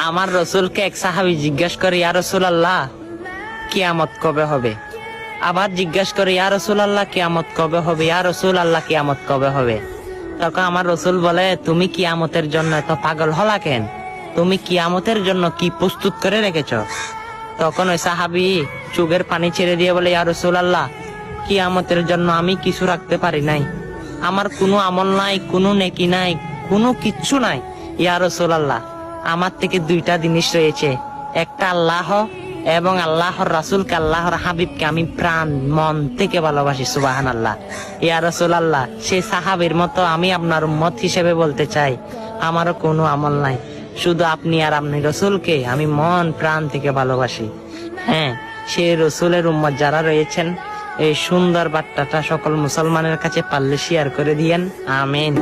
আমার রসুলকে এক সাহাবী জিজ্ঞাসা করে, ইয়া রাসূলুল্লাহ, কিয়ামত কবে হবে? আবার জিজ্ঞাসা করে, ইয়া রাসূলুল্লাহ, কিয়ামত কবে হবে? ইয়া রাসূলুল্লাহ, কিয়ামত কবে হবে? তখন আমার রসুল বলে, তুমি কিয়ামতের জন্য এত পাগল হলা কেন? তুমি কিয়ামতের জন্য কি প্রস্তুত করে রেখেছ? তখন ওই সাহাবী চোখের পানি ছেড়ে দিয়ে বলে, ইয়া রাসূলুল্লাহ, কিয়ামতের জন্য আমি কিছু রাখতে পারি নাই। আমার কোনো আমল নাই, কোনো নেকি নাই, কোনো কিচ্ছু নাই। ইয়া রাসূলুল্লাহ, আমার থেকে দুইটা জিনিস রয়েছে, একটা আল্লাহ এবং আল্লাহর রাসূলকে, আল্লাহর হাবিবকে আমি প্রাণ মন থেকে ভালোবাসি। সুবহানাল্লাহ। ইয়া রাসূলুল্লাহ, সেই সাহাবীর মতো আমি আপনার উম্মত হিসেবে বলতে চাই, আমারও কোনো আমল নাই, শুধু আপনি আর আপনি রসুলকে আমি মন প্রাণ থেকে ভালোবাসি। হ্যাঁ, সেই রসুলের উম্মত যারা রয়েছেন, এই সুন্দর বার্তাটা সকল মুসলমানের কাছে পারলে শেয়ার করে দিয়েন। আমিন।